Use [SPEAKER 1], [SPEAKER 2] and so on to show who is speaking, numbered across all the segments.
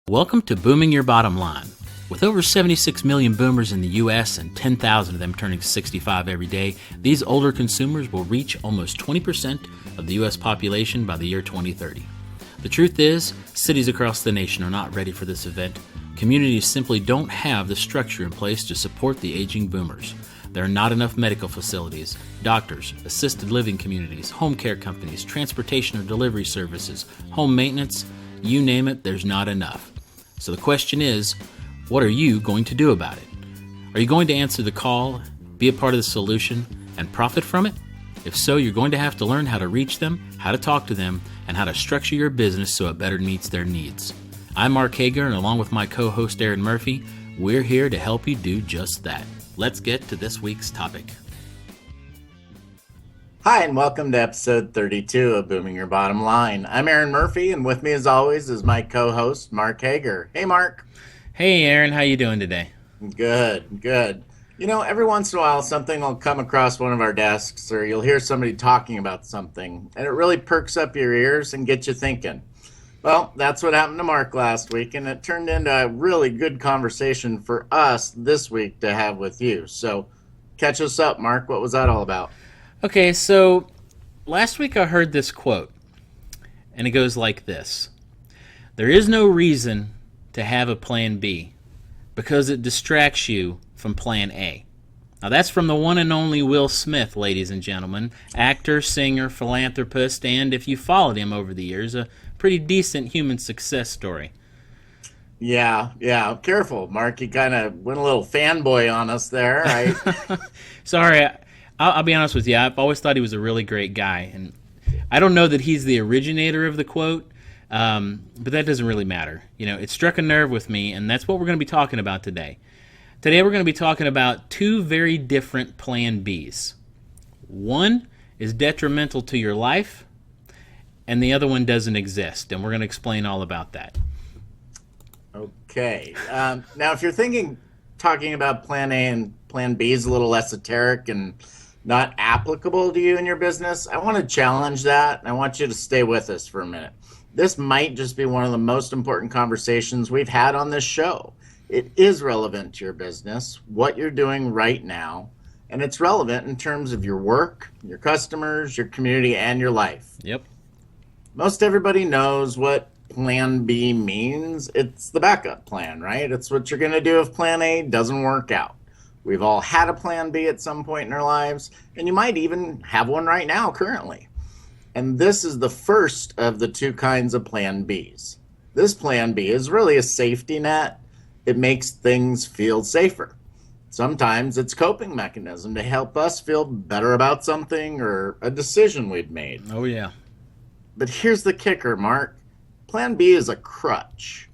[SPEAKER 1] Welcome to Booming Your Bottom Line. With over 76 million boomers in the U.S. and 10,000 of them turning 65 every day, these older consumers will reach almost 20% of the U.S. population by the year 2030. The truth is, cities across the nation are not ready for this event. Communities simply don't have the structure in place to support the aging boomers. There are not enough medical facilities, doctors, assisted living communities, home care companies, transportation or delivery services, home maintenance, you name it, there's not enough. So the question is, what are you going to do about it? Are you going to answer the call, be a part of the solution, and profit from it? If so, you're going to have to learn how to reach them, how to talk to them, and how to structure your business so it better meets their needs. I'm Mark Hager, and along with my co-host Aaron Murphy, we're here to help you do just that. Let's get to this week's topic.
[SPEAKER 2] Hi, and welcome to episode 32 of Booming Your Bottom Line. I'm Aaron Murphy, and with me as always is my co-host, Mark Hager. Hey, Mark.
[SPEAKER 1] Hey, Aaron. How you doing today?
[SPEAKER 2] Good. You know, every once in a while, something will come across one of our desks, or you'll hear somebody talking about something, and it really perks up your ears and gets you thinking. Well, that's what happened to Mark last week, and it turned into a really good conversation for us this week to have with you. So, catch us up, Mark. What was that all about?
[SPEAKER 1] Okay, so last week I heard this quote, and it goes like this. There is no reason to have a plan B because it distracts you from plan A. Now that's from the one and only Will Smith, ladies and gentlemen, actor, singer, philanthropist, and if you followed him over the years, a pretty decent human success story.
[SPEAKER 2] Yeah. Careful, Mark. You kind of went a little fanboy on us there.
[SPEAKER 1] Sorry, I'll be honest with you. I've always thought he was a really great guy, and I don't know that he's the originator of the quote, but that doesn't really matter. You know, it struck a nerve with me, and that's what we're going to be talking about today. Today we're going to be talking about two very different plan Bs. One is detrimental to your life, and the other one doesn't exist, and we're going to explain all about that.
[SPEAKER 2] Okay. Now, if you're talking about plan A and plan B is a little esoteric and not applicable to you in your business, I want to challenge that. I want you to stay with us for a minute. This might just be one of the most important conversations we've had on this show. It is relevant to your business, what you're doing right now, and it's relevant in terms of your work, your customers, your community, and your life.
[SPEAKER 1] Yep.
[SPEAKER 2] Most everybody knows what plan B means. It's the backup plan, right? It's what you're going to do if plan A doesn't work out. We've all had a plan B at some point in our lives, and you might even have one right now currently. And this is the first of the two kinds of plan Bs. This plan B is really a safety net. It makes things feel safer. Sometimes it's a coping mechanism to help us feel better about something or a decision we've made.
[SPEAKER 1] Oh, yeah.
[SPEAKER 2] But here's the kicker, Mark. Plan B is a crutch.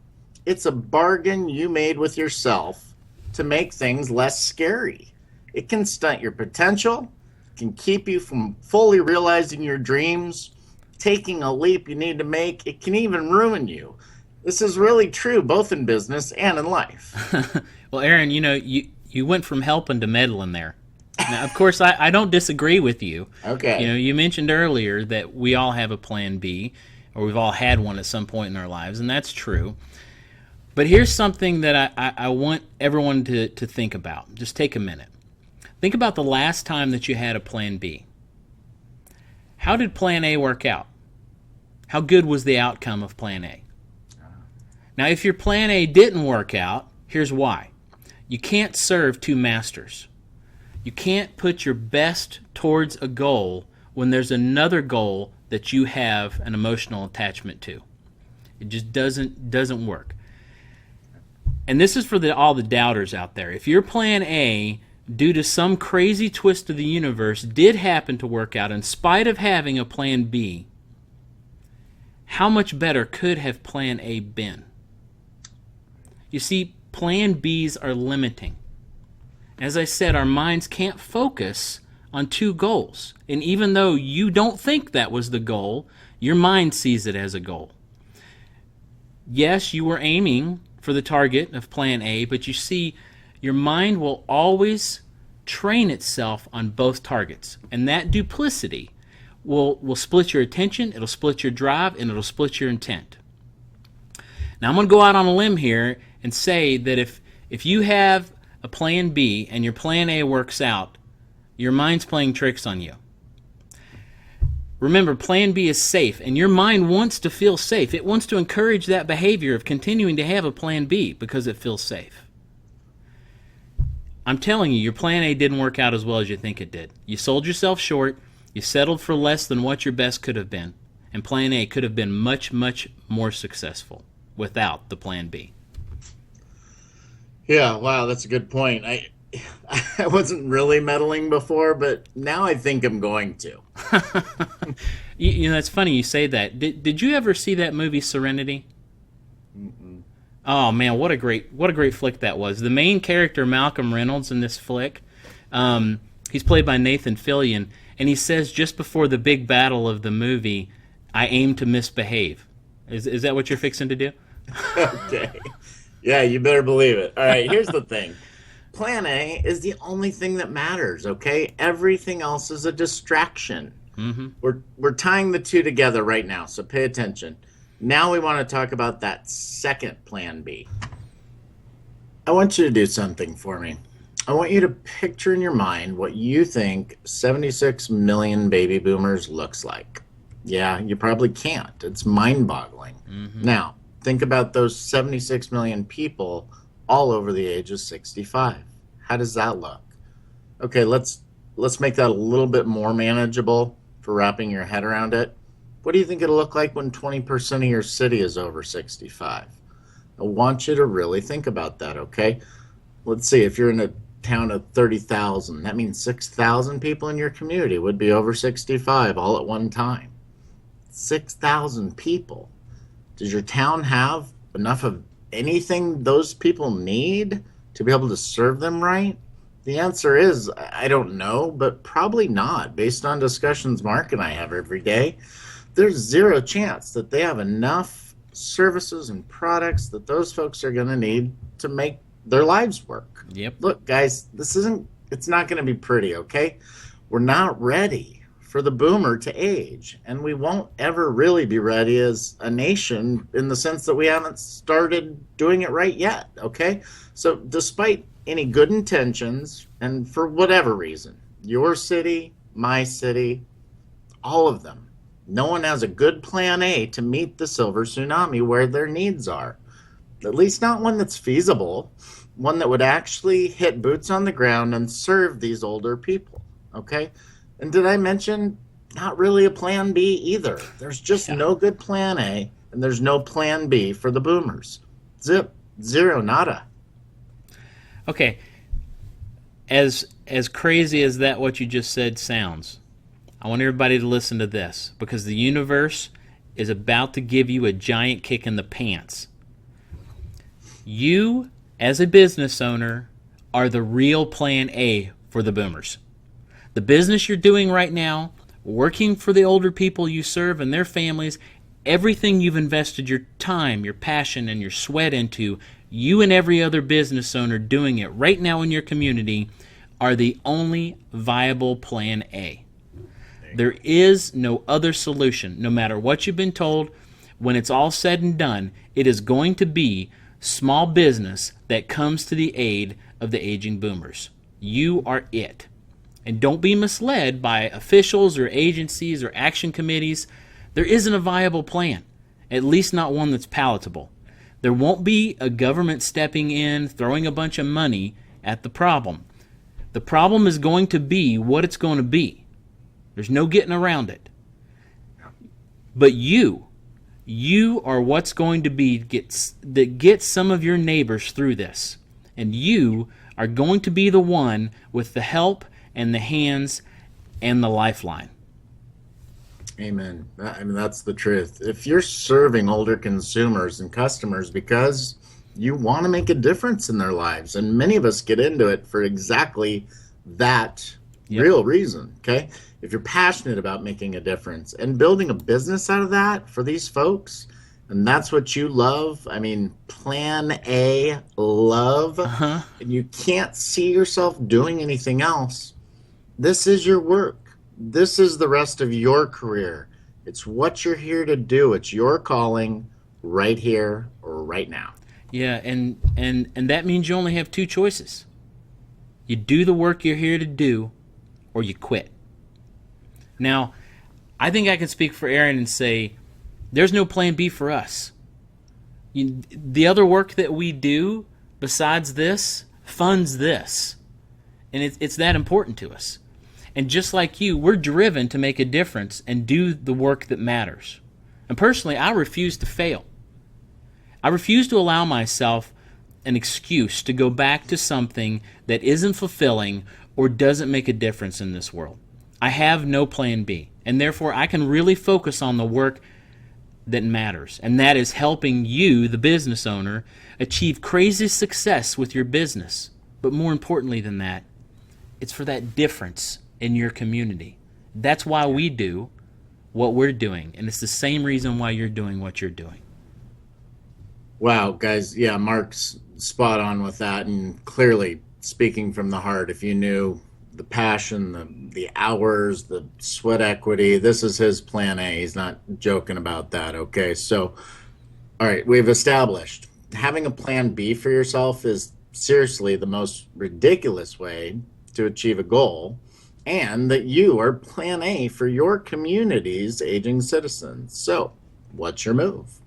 [SPEAKER 2] It's a bargain you made with yourself to make things less scary. It can stunt your potential, can keep you from fully realizing your dreams, taking a leap you need to make. It can even ruin you. This is really true both in business and in life.
[SPEAKER 1] Well, Aaron, you went from helping to meddling there. Now, of course, I don't disagree with you.
[SPEAKER 2] Okay.
[SPEAKER 1] You mentioned earlier that we all have a plan B, or we've all had one at some point in our lives, and that's true. But here's something that I want everyone to think about. Just take a minute. Think about the last time that you had a plan B. How did plan A work out? How good was the outcome of plan A? Now, if your plan A didn't work out, here's why. You can't serve two masters. You can't put your best towards a goal when there's another goal that you have an emotional attachment to. It just doesn't work. And this is for all the doubters out there. If your plan A, due to some crazy twist of the universe, did happen to work out in spite of having a plan B, how much better could have plan A been? You see, plan Bs are limiting. As I said, our minds can't focus on two goals. And even though you don't think that was the goal, your mind sees it as a goal. Yes, you were aiming for the target of plan A, but you see, your mind will always train itself on both targets. And that duplicity will split your attention, it'll split your drive, and it'll split your intent. Now, I'm going to go out on a limb here and say that if you have a plan B and your plan A works out, your mind's playing tricks on you. Remember, plan B is safe, and your mind wants to feel safe. It wants to encourage that behavior of continuing to have a plan B because it feels safe. I'm telling you, your plan A didn't work out as well as you think it did. You sold yourself short. You settled for less than what your best could have been. And plan A could have been much, much more successful without the plan B.
[SPEAKER 2] Yeah, wow, that's a good point. I wasn't really meddling before, but now I think I'm going to.
[SPEAKER 1] You know, it's funny you say that. Did you ever see that movie Serenity?
[SPEAKER 2] Mm-mm.
[SPEAKER 1] Oh man, what a great flick that was. The main character, Malcolm Reynolds, in this flick, he's played by Nathan Fillion, and he says just before the big battle of the movie, "I aim to misbehave." Is that what you're fixing to do?
[SPEAKER 2] Okay. Yeah, you better believe it. All right, here's the thing. Plan A is the only thing that matters, okay? Everything else is a distraction.
[SPEAKER 1] Mm-hmm.
[SPEAKER 2] We're tying the two together right now, so pay attention. Now we want to talk about that second plan B. I want you to do something for me. I want you to picture in your mind what you think 76 million baby boomers looks like. Yeah, you probably can't. It's mind-boggling.
[SPEAKER 1] Mm-hmm.
[SPEAKER 2] Now, think about those 76 million people all over the age of 65. How does that look? Okay, let's make that a little bit more manageable for wrapping your head around it. What do you think it'll look like when 20% of your city is over 65? I want you to really think about that, okay? Let's see, if you're in a town of 30,000, that means 6,000 people in your community would be over 65 all at one time. 6,000 people. Does your town have enough of anything those people need to be able to serve them right? The answer is, I don't know, but probably not. Based on discussions Mark and I have every day, there's zero chance that they have enough services and products that those folks are going to need to make their lives work.
[SPEAKER 1] Yep.
[SPEAKER 2] Look, guys, it's not going to be pretty, okay? We're not ready for the boomer to age, and we won't ever really be ready as a nation in the sense that we haven't started doing it right yet, okay? So despite any good intentions, and for whatever reason, your city, my city, all of them, no one has a good plan A to meet the silver tsunami where their needs are. At least not one that's feasible, one that would actually hit boots on the ground and serve these older people, okay? And did I mention not really a plan B either? There's just no good plan A, and there's no plan B for the boomers. Zip, zero, nada.
[SPEAKER 1] Okay, as crazy as that what you just said sounds, I want everybody to listen to this, because the universe is about to give you a giant kick in the pants. You, as a business owner, are the real plan A for the boomers. The business you're doing right now, working for the older people you serve and their families, everything you've invested your time, your passion, and your sweat into, you and every other business owner doing it right now in your community are the only viable plan A. There is no other solution. No matter what you've been told, when it's all said and done, it is going to be small business that comes to the aid of the aging boomers. You are it. And don't be misled by officials or agencies or action committees. There isn't a viable plan, at least not one that's palatable. There won't be a government stepping in, throwing a bunch of money at the problem. The problem is going to be what it's going to be. There's no getting around it. But you are what's going to be that gets some of your neighbors through this. And you are going to be the one with the help and the hands and the lifeline.
[SPEAKER 2] Amen. I mean, that's the truth. If you're serving older consumers and customers because you want to make a difference in their lives, and many of us get into it for exactly that real reason, okay? If you're passionate about making a difference and building a business out of that for these folks, and that's what you love, I mean, plan A, love, and you can't see yourself doing anything else, this is your work. This is the rest of your career. It's what you're here to do. It's your calling. right here or right now.
[SPEAKER 1] Yeah, and that means you only have two choices. You do the work you're here to do, or you quit. Now, I think I can speak for Aaron and say there's no plan B for us. The other work that we do besides this funds this. And it's that important to us. And just like you, we're driven to make a difference and do the work that matters. And personally, I refuse to fail. I refuse to allow myself an excuse to go back to something that isn't fulfilling or doesn't make a difference in this world. I have no plan B, and therefore I can really focus on the work that matters, and that is helping you, the business owner, achieve crazy success with your business. But more importantly than that, it's for that difference in your community. That's why we do what we're doing, and it's the same reason why you're doing what you're doing.
[SPEAKER 2] Wow, guys, yeah, Mark's spot on with that, and clearly speaking from the heart. If you knew the passion, the hours, the sweat equity, this is his plan A. He's not joking about that, okay? So, all right, we've established having a plan B for yourself is seriously the most ridiculous way to achieve a goal, and that you are plan A for your community's aging citizens. So, what's your move?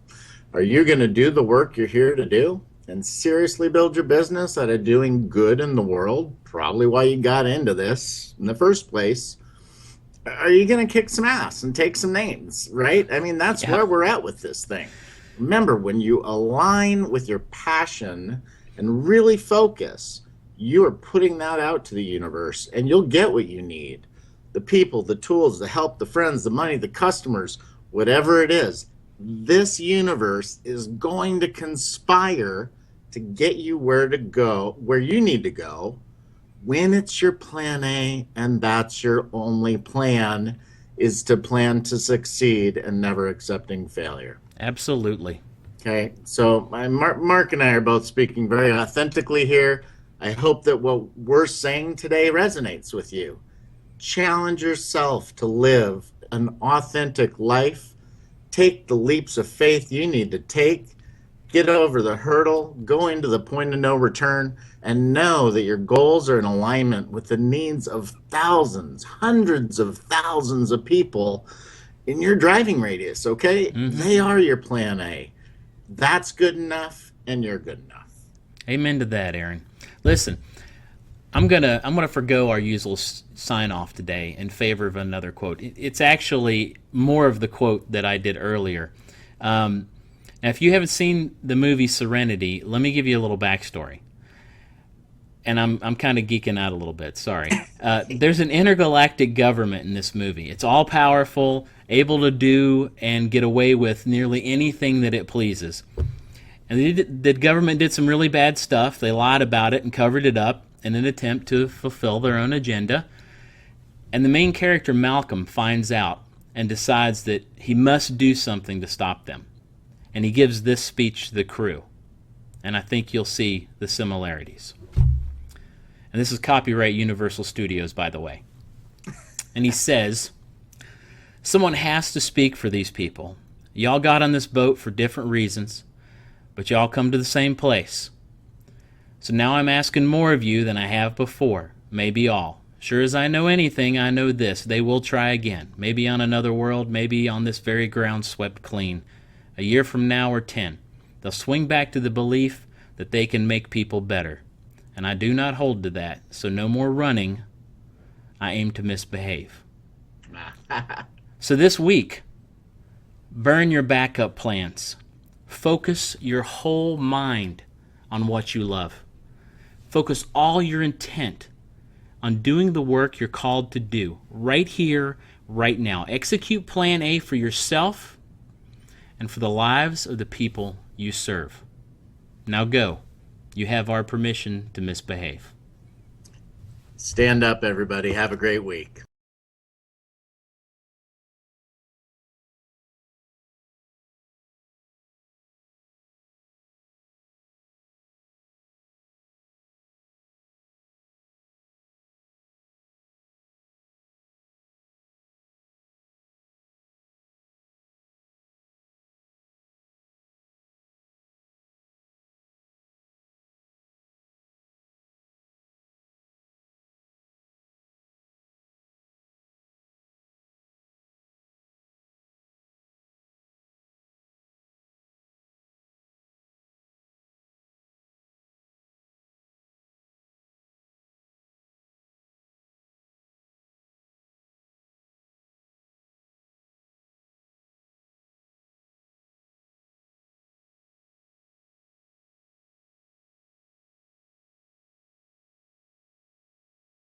[SPEAKER 2] Are you going to do the work you're here to do and seriously build your business out of doing good in the world? Probably why you got into this in the first place. Are you going to kick some ass and take some names, right? I mean, that's where we're at with this thing. Remember, when you align with your passion and really focus, you are putting that out to the universe, and you'll get what you need. The people, the tools, the help, the friends, the money, the customers, whatever it is. This universe is going to conspire to get you where to go, where you need to go, when it's your plan A, and that's your only plan, is to plan to succeed and never accepting failure.
[SPEAKER 1] Absolutely.
[SPEAKER 2] Okay, so Mark and I are both speaking very authentically here. I hope that what we're saying today resonates with you. Challenge yourself to live an authentic life. Take the leaps of faith you need to take. Get over the hurdle. Go into the point of no return. And know that your goals are in alignment with the needs of thousands, hundreds of thousands of people in your driving radius, okay? Mm-hmm. They are your plan A. That's good enough, and you're good enough.
[SPEAKER 1] Amen to that, Aaron. Listen, I'm gonna forgo our usual sign off today in favor of another quote. It's actually more of the quote that I did earlier. Now, if you haven't seen the movie Serenity, let me give you a little backstory. And I'm kind of geeking out a little bit. Sorry. There's an intergalactic government in this movie. It's all powerful, able to do and get away with nearly anything that it pleases. And the government did some really bad stuff. They lied about it and covered it up in an attempt to fulfill their own agenda. And the main character, Malcolm, finds out and decides that he must do something to stop them. And he gives this speech to the crew. And I think you'll see the similarities. And this is copyright Universal Studios, by the way. And he says, "Someone has to speak for these people. Y'all got on this boat for different reasons, but y'all come to the same place. So now I'm asking more of you than I have before, maybe all. Sure as I know anything, I know this. They will try again, maybe on another world, maybe on this very ground swept clean. A year from now or 10, they'll swing back to the belief that they can make people better. And I do not hold to that, so no more running. I aim to misbehave." So this week, burn your backup plans. Focus your whole mind on what you love. Focus all your intent on doing the work you're called to do, right here, right now. Execute plan A for yourself and for the lives of the people you serve. Now go. You have our permission to misbehave.
[SPEAKER 2] Stand up, everybody. Have a great week.